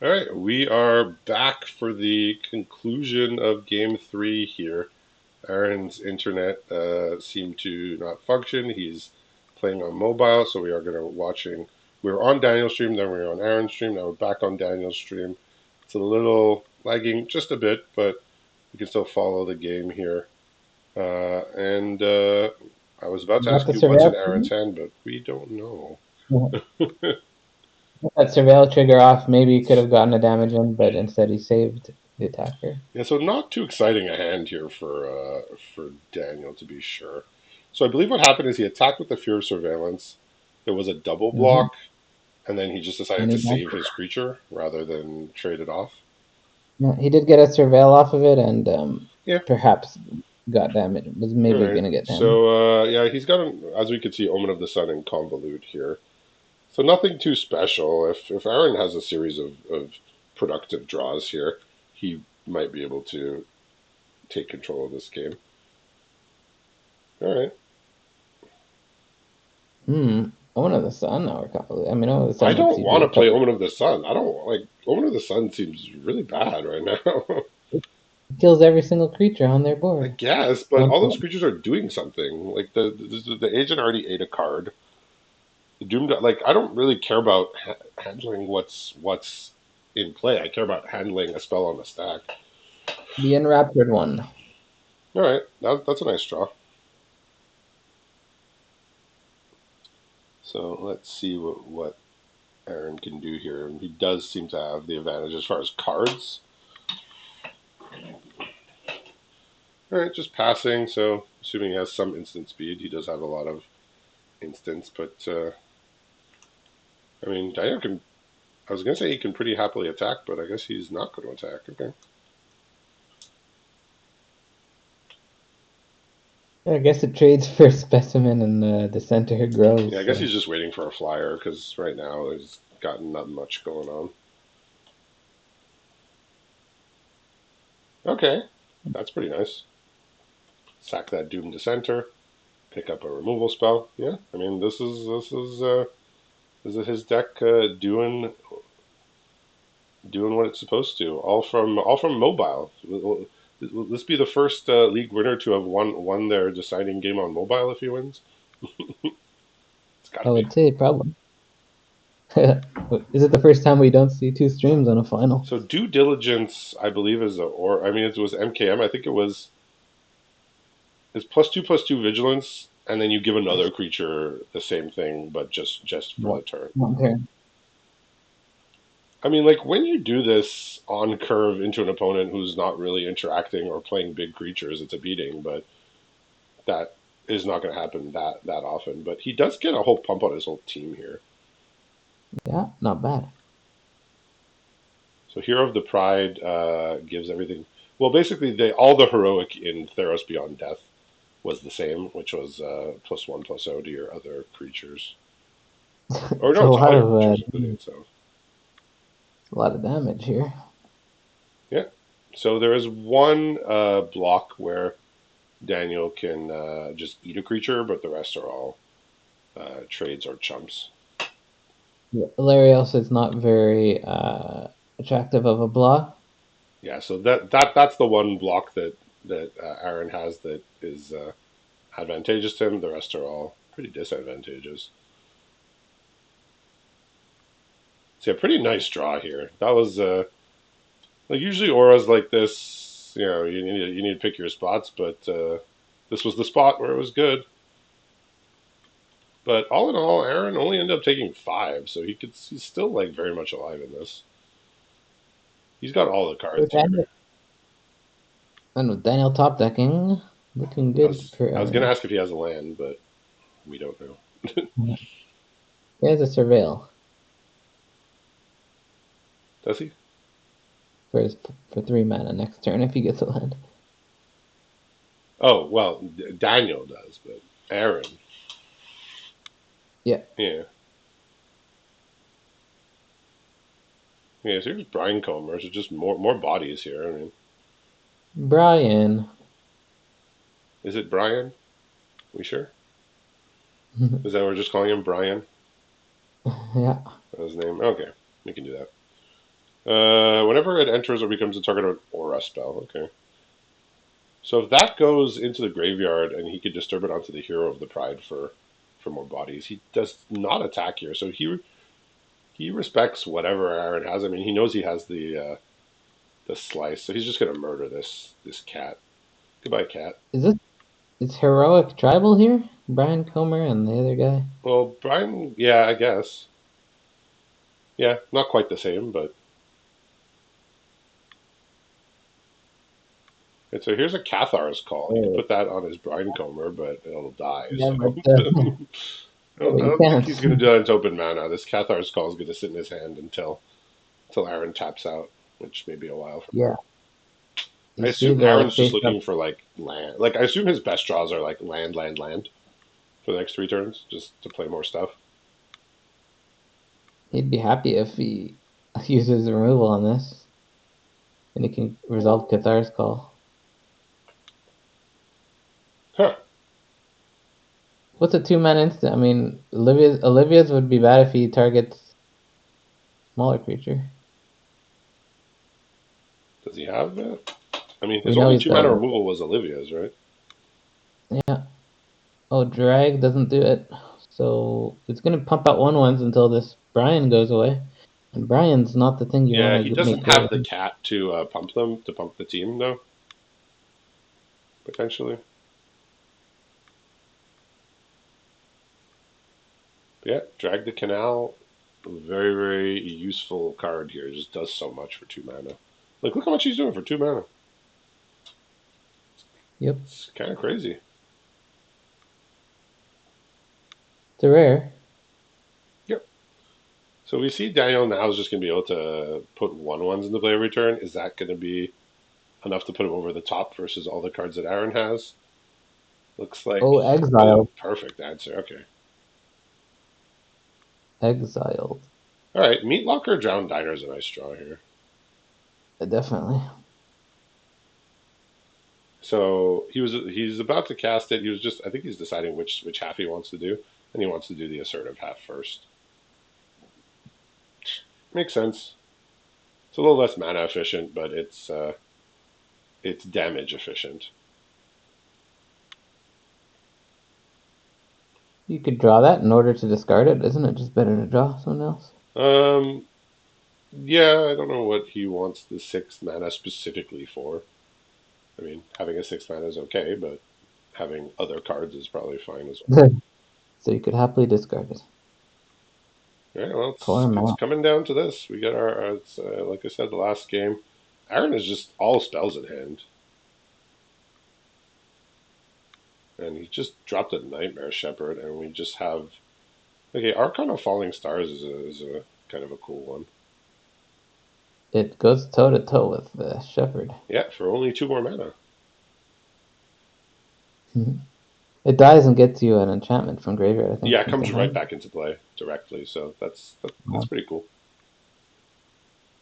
All right, we are back for the conclusion of game three here. Aaron's internet seemed to not function. He's playing on mobile, so we are going to watching. We were on Daniel's stream, then we were on Aaron's stream. Now we're back on Daniel's stream. It's a little lagging, just a bit, but we can still follow the game here. And I was about to Got ask the you what's in surveil Aaron's trigger. hand, but we don't know. Mhm. That surveil trigger off. Maybe he could have gotten a damage in, but instead he saved the attacker. Yeah, so not too exciting a hand here for Daniel to be sure. So I believe what happened is he attacked with the Fear of Surveillance. There was a double Hmm. block, and then he just decided And to he save got, his creature rather than trade it off. yeah, he did get a surveil off of it, and Yeah, perhaps got damage. Was all maybe right. gonna get damage. So yeah, he's got as we could see, Omen of the Sun and Convolute here. So nothing too special. If Aaron has a series of productive draws here, he might be able to take control of this game. All right. Hmm. Omen of the Sun or couple. I mean, Omen of the I Sun would don't see want through to a play couple. Omen of the Sun. I don't like Omen of the Sun seems really bad right now. Kills every single creature on their I board. guess, but One all those point. creatures are doing something. Like the agent already ate a card. The Doom, like I don't really care about handling what's in play. I care about handling a spell on the stack. The Enraptured one. All right, that's a nice draw. So let's see what Aaron can do here. He does seem to have the advantage as far as cards. All right, just passing. So assuming he has some instant speed, he does have a lot of instance, but I mean, Daniel can. I was gonna say he can pretty happily attack, but I guess he's not going to attack. Okay. I guess it trades for specimen, and the center Yeah, grows. I guess So he's just waiting for a flyer because right now there's gotten not much going on. Okay, that's pretty nice. Sack that Doom to center, pick up a removal spell. Yeah, I mean this is his deck doing what it's supposed to. All from mobile. Will this be the first league winner to have won their deciding game on mobile if he wins? It's got to I be. would say probably. Is it the first time we don't see two streams on a final? So due diligence, I believe, is or I mean, it was MKM. I think it was it's +2/+2 vigilance, and then you give another creature the same thing, but just for What? the turn. Not there. I mean, like when you do this on curve into an opponent who's not really interacting or playing big creatures, it's a beating. But that is not going to happen that often. But he does get a whole pump on his whole team here. Yeah, not bad. So Hero of the Pride gives everything. Well, basically, they all the heroic in Theros Beyond Death was the same, which was +1/+0 to your other creatures. Or It's no, to all your creatures, including a itself. lot of damage here. Yeah. So there is one block where Daniel can just eat a creature, but the rest are all trades or chumps. Yeah, Larios is not very attractive of a block. Yeah. So that's the one block that Aaron has that is advantageous to him. The rest are all pretty disadvantageous. So yeah, pretty nice draw here. That was like usually auras like this. You need to pick your spots, but this was the spot where it was good. But all in all, Aaron only ended up taking five, so he's still like very much alive in this. He's got all the With cards here. Daniel, and with Daniel top decking, looking I good was for I was gonna Aaron. ask if he has a land, but we don't know. He has a surveil Does he? for his for 3 mana next turn if he gets a land. Oh well, Daniel does, but Aaron, Yeah, yeah, yeah. So here's Brian Comer. So just more bodies here. I mean, Brian. is it Brian? We sure? Is that what we're just calling him Brian? Yeah, That's his name. Okay, we can do that. Whenever it enters or becomes a target of an aura spell. Okay. So if that goes into the graveyard and he could disturb it onto the Hero of the Pride for more bodies, he does not attack here. So he respects whatever Aaron has. I mean, he knows he has the slice, so he's just gonna murder this cat. Goodbye, cat. Is this it's heroic tribal here? Brian Comer and the other guy. Well, Brian, yeah, I guess. Yeah, not quite the same, but and so here's a Cathar's call. He could Oh, put that on his Brian Comer, but it'll die. yeah, So but I you don't think can't. he's gonna do that into open mana. This Cathar's call is gonna sit in his hand until Aaron taps out, which may be a while from Yeah, now. I you see assume the Aaron's just face up. looking for like land. Like I assume his best draws are like land, land, land for the next 3 turns, just to play more stuff. He'd be happy if he uses removal on this, and he can resolve Cathar's call. Huh. What's a 2-mana instant? I mean, Olivia's would be bad if he targets smaller creature. Does he have that? I mean, We his know only he's two got mana one. removal was Olivia's, right? Yeah. Oh, drag doesn't do it. So it's gonna pump out 1/1s until this Brian goes away. And Brian's not the thing you Yeah, want he to doesn't make have go. the cat to pump them, to pump the team, though, potentially. But yeah, Drag the Canal, very, very useful card here. It just does so much for 2 mana. Like, look how much he's doing for 2 mana. Yep. It's kind of crazy. It's a rare. Yep. So we see Daniel now is just going to be able to put 1/1s into play every turn. Is that going to be enough to put him over the top versus all the cards that Aaron has? Looks like, Oh, oh, exiled. perfect answer. Okay. Exiled. All right. Meat Locker Drowned Diner is a nice draw here. Definitely. So he's about to cast it. He was just I think he's deciding which half he wants to do, and he wants to do the assertive half first. Makes sense. It's a little less mana efficient, but it's damage efficient. You could draw that in order to discard it. Isn't it just better to draw someone else? Um, yeah, I don't know what he wants the 6 mana specifically for. I mean, having a 6 mana is okay, but having other cards is probably fine as well. So you could happily discard it. Yeah, well, Poor it's Matt. coming down to this. We got our it's, like I said, the last game. Aaron is just all spells in hand. And he just dropped a Nightmare Shepherd, and we just have okay. Archon of Falling Stars is a kind of a cool one. It goes toe to toe with the Shepherd. Yeah, for only 2 more mana. It dies and gets you an enchantment from graveyard, I think, Yeah, it from comes right behind. back into play directly. So that's Wow. pretty cool.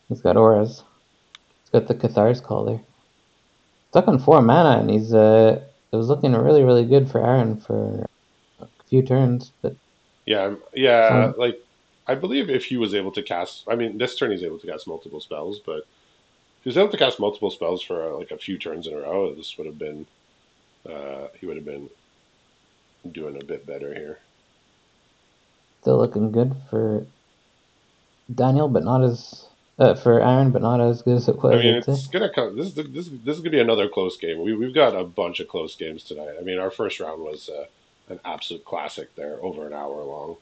He's got auras. He's got the Cathar's call there. Stuck on 4 mana, and he's it was looking really, really good for Aaron for a few turns, but Yeah, some yeah. Like I believe if he was able to cast, I mean, this turn he's able to cast multiple spells, but if he was able to cast multiple spells for like a few turns in a row, this would have been he would have been doing a bit better here. still looking good for Daniel, but not as for Aaron, but not as good as it I was, mean, I'd say. it's gonna come. This is gonna be another close game. We've got a bunch of close games tonight. I mean, our first round was an absolute classic there, over an hour long,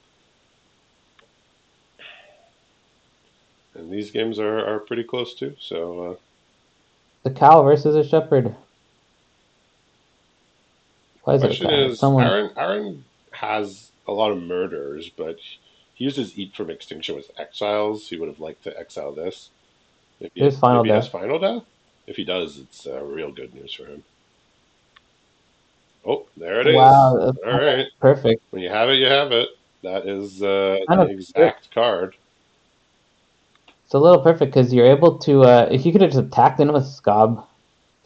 and these games are pretty close too. So The cow versus a shepherd. Why is it a question cow? is, Someone. Aaron has a lot of murders, but he uses Eat from Extinction with exiles. He would have liked to exile this. There's Final Maybe he has Death. Final Death. If he does, it's real good news for him. Oh, there it is. Wow, that's All right. perfect. When you have it, you have it. That is Kind the of. exact card. It's a little perfect because you're able to. If you could have just attacked in with Scob,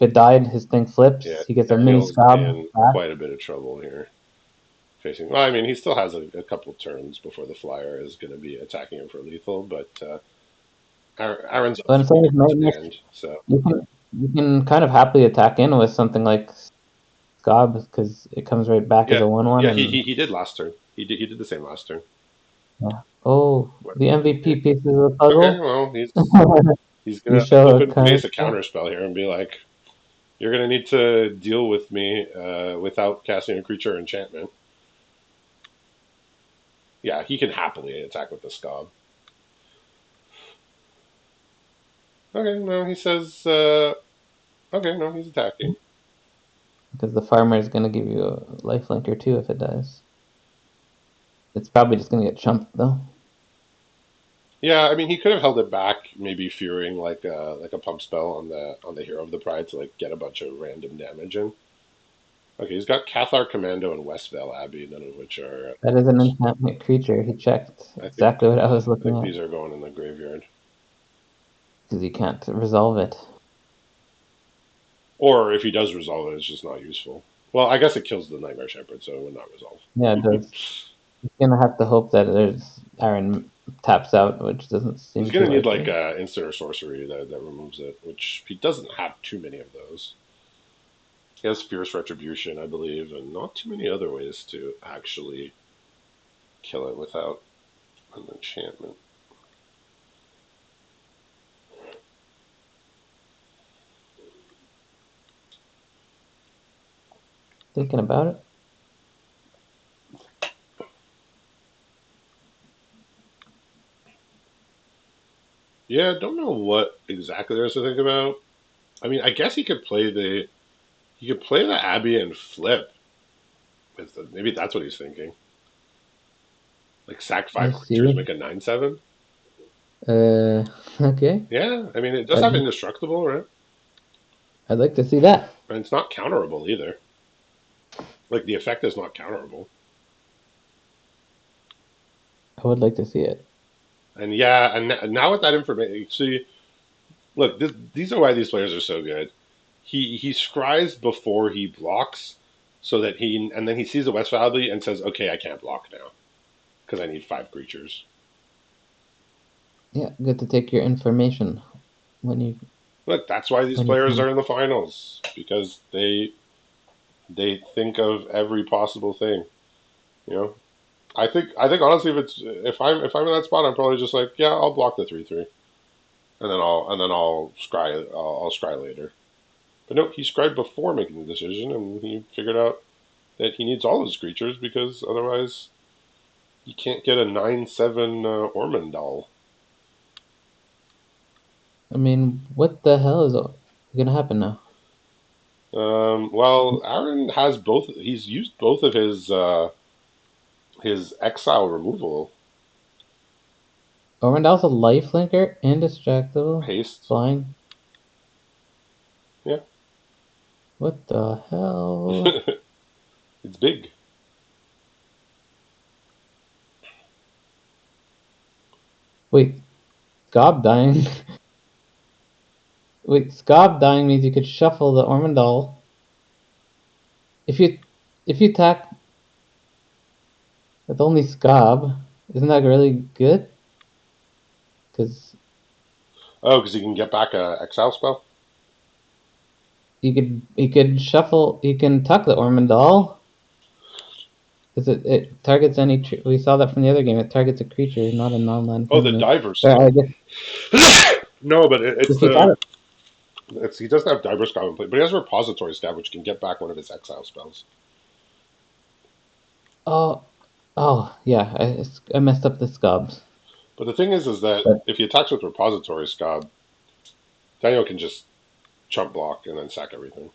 if it died, his thing Yeah, flips. He gets a mini Daniel's Scob in back. quite a bit of trouble here. Facing, well, I mean, he still has a couple turns before the flyer is going to be attacking him for lethal, but Aaron's But up instead 3 of to the nightmares, end, so you can kind of happily attack in with something like Scob because it comes right back as yeah, a 1/1 yeah. and He did last turn. He did the same last turn. yeah. Oh, What? the Yeah. MVP pieces of the Okay, puzzle. well, he's You gonna show a open card. face a counter spell here and be like, "You're gonna need to deal with me without casting a creature enchantment." Yeah, he can happily attack with the Scob. Okay, no, he says. Okay, no, he's attacking. Because the farmer is going to give you a lifelink or two if it does. It's probably just going to get chumped though. Yeah, I mean, he could have held it back, maybe fearing like a pump spell on the Hero of the Pride to like get a bunch of random damage in. Okay, he's got Cathar Commando and Westvale Abbey, none of which are. That is an enchantment creature. He checked I think exactly what I was I looking think at these are going in the graveyard. because you can't resolve it. Or if he does resolve it, it's just not useful. Well, I guess it kills the Nightmare Shepherd, so it would not resolve. Yeah, it does. He's gonna have to hope that there's Aaron taps out, which doesn't He's seem too gonna need like likely. a instant or sorcery that removes it, which he doesn't have too many of those. He has Fierce Retribution, I believe, and not too many other ways to actually kill it without an enchantment. Thinking about it. Yeah, don't know what exactly there is to think about. I mean, I guess he could play the Abbey and flip. Maybe that's what he's thinking. Like sack I 5 creatures, see. make a 9/7. Uh, okay. Yeah, I mean it does I'd, have indestructible, right? I'd like to see that. And it's not counterable either. Like the effect is not counterable. I would like to see it. And yeah, and now with that information, see, look, these are why these players are so good. He scries before he blocks, so that and then he sees the West Valley and says, "Okay, I can't block now because I need 5 creatures." Yeah, good to take your information when you Look, that's why these when you players can. are in the finals because they think of every possible thing. You know, I think honestly, if I'm in that spot, I'm probably just like, yeah, I'll block the 3/3, and then I'll scry I'll scry later. But no, he scried before making the decision, and he figured out that he needs all his creatures because otherwise you can't get a 9/7 Ormondal. I mean, what the hell is gonna happen now? Well, Aaron has both. He's used both of his exile removal Ormondal's a lifelinker, indestructible, haste. flying. Yeah, What the hell? it's big. Wait, Scob dying. Wait, Scob dying means you could shuffle the Ormondal. If you if you attack with only Scob, isn't that really good? Because Oh, because he can get back a exile spell. you could shuffle, you can tuck the Ormondal because it targets any. We saw that from the other game. It targets a creature, not a non-land Oh, the permanent. diver Or I scout. guess No, but it's if you got the it. he doesn't have diver scout in play, but he has repository stab, which can get back one of his exile spells. Oh, oh yeah, I messed up the Scobs. But the thing is that But if he attacks with repository scout, Daniel can just chump block and then sack everything.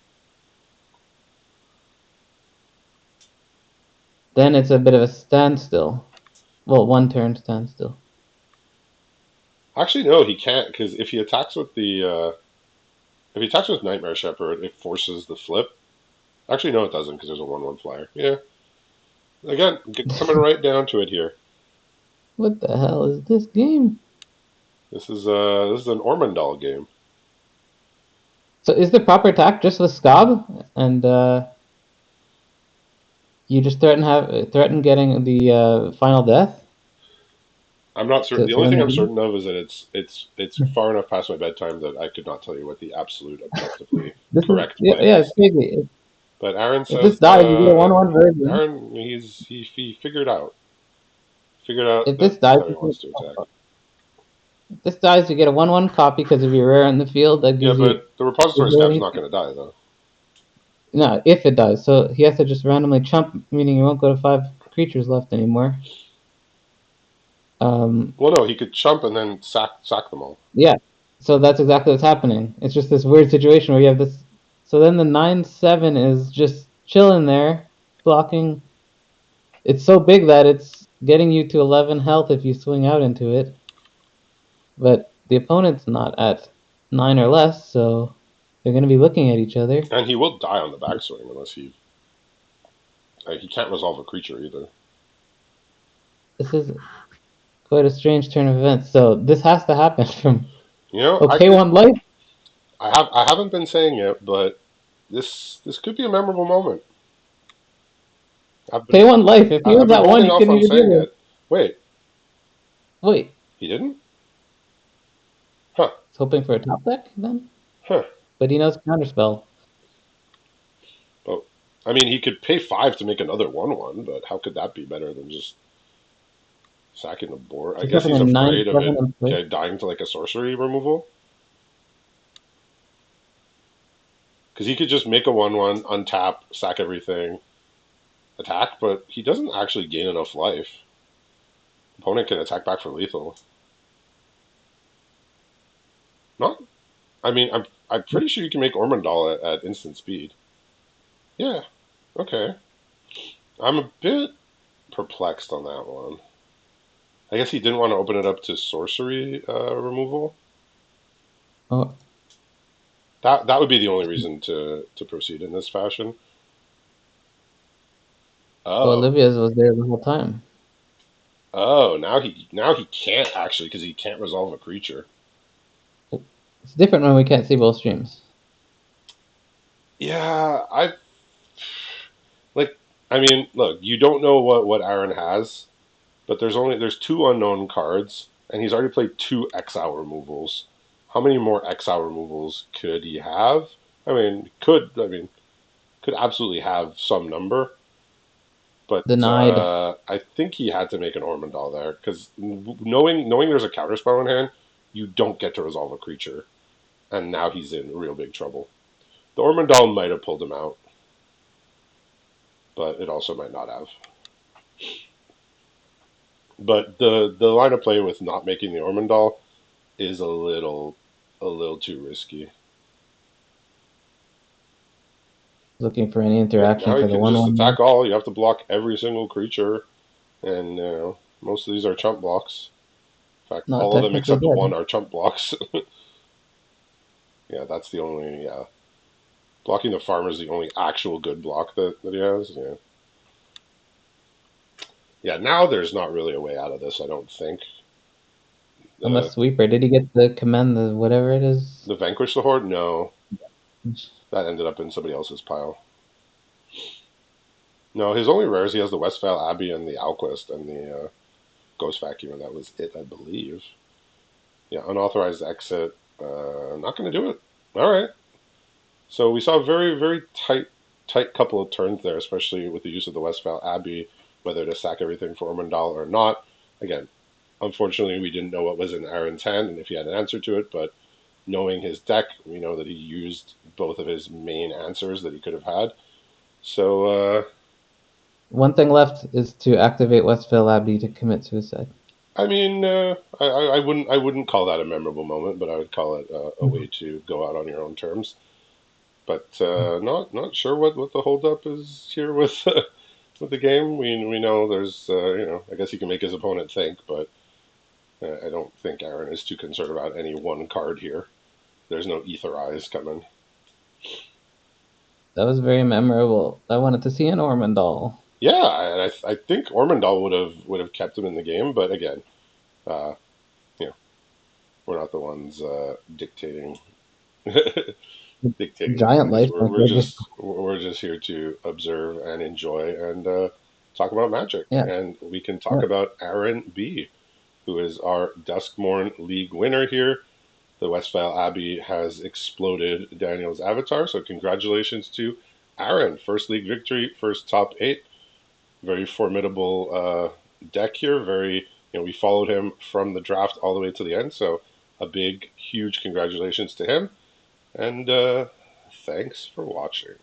then it's a bit of a standstill. Well, one turn standstill. Actually, no, he can't because if he attacks with Nightmare Shepherd, it forces the flip. Actually, no, it doesn't because there's a 1/1 flyer. Yeah, again, coming right down to it here. What the hell is this game? This is an Ormondal game. So is the proper attack just with Scob, and you just threaten getting the final death? I'm not certain. The to only win thing the I'm game. certain of is that it's far enough past my bedtime that I could not tell you what the absolute objectively This is correct yeah, play yeah, it's is. crazy. But Aaron If this says dies, you get a 1-1 version. Aaron he figured out If this that's dies, how he wants to attack. if this dies, you get a 1-1 copy because of your rare in the field. That Yeah, gives you but the repository scab's ability. not going to die though. No, if it dies, so he has to just randomly chump, meaning he won't go to 5 creatures left anymore. Um, Well, no, he could chump and then sack them all. yeah. So that's exactly what's happening. It's just this weird situation where you have this. So then the 9/7 is just chilling there, blocking. It's so big that it's getting you to 11 health if you swing out into it. But the opponent's not at 9 or less, so they're going to be looking at each other. And he will die on the backswing unless he can't resolve a creature either. This is quite a strange turn of events. So this has to happen from You know, I okay could one life. I haven't been saying it, but this could be a memorable moment. I've been Pay one life. If he I've was been at one, holding he off couldn't on even do saying this. it. Wait, Wait, he didn't? Huh? he's hoping for a top deck then, Huh? but he knows counterspell. But I mean, he could pay 5 to make another 1/1, but how could that be better than just sacking the board? I He's guess having he's a afraid of 9/7 it in play. dying to like a sorcery removal because he could just make a 1/1, untap, sack everything, attack, but he doesn't actually gain enough life. Opponent can attack back for lethal. Not, I mean, I'm pretty sure you can make Ormondal at instant speed. Yeah, okay. I'm a bit perplexed on that one. I guess he didn't want to open it up to sorcery removal. Oh, That would be the only reason to proceed in this fashion. so Oh, Olivia's was there the whole time. oh, now he can't actually because he can't resolve a creature. It's different when we can't see both streams. Yeah, like. I mean, look, you don't know what Aaron has, but there's 2 unknown cards, and he's already played 2 exile removals. How many more exile removals could he have? Could absolutely have some number, but Denied. I think he had to make an Ormondal there because knowing there's a counterspell in hand, you don't get to resolve a creature, and now he's in real big trouble. The Ormondal might have pulled him out, but it also might not have. But the line of play with not making the Ormondal is a little too risky. Looking for any Right interaction now, he for the can just 1/1. attack all. You have to block every single creature, and most of these are chump blocks. In fact, Not all of them technically except one dead. are chump blocks. Yeah, that's the only. Yeah, blocking the farmer is the only actual good block that he has. Yeah, yeah. Now there's not really a way out of this. I don't think. Unless The sweeper. Did he get the command the whatever it is? the vanquish the horde. No, that ended up in somebody else's pile. No, his only rares he has the Westphal Abbey and the Alquist and the Ghost Vacuum, and that was it, I believe. Yeah, unauthorized exit. Not going to do it. All right. So we saw a very, very tight couple of turns there, especially with the use of the Westphal Abbey, whether to sack everything for Ormondal or not. Again, unfortunately, we didn't know what was in Aaron's hand and if he had an answer to it, but knowing his deck, we know that he used both of his main answers that he could have had. So, One thing left is to activate Westville Abbey to commit suicide. I mean, I wouldn't call that a memorable moment, but I would call it a way to go out on your own terms. But not sure what the holdup is here with with the game. We know there's I guess he can make his opponent think, but I don't think Aaron is too concerned about any one card here. There's no Ether Eyes coming. That was very memorable. I wanted to see an Ormondal. Yeah, and I think Ormondal would have kept him in the game, but again, uh, you know, we're not the ones dictating dictating the Giant plans. life. We're just here to observe and enjoy and talk about Magic, Yeah, and we can talk yeah. about Aaron B, who is our Duskmourn League winner here. The Westphal Abbey has exploded Daniel's avatar, so congratulations to Aaron. First league victory, first top eight. Very formidable deck here. We followed him from the draft all the way to the end, so a big, huge congratulations to him. And thanks for watching.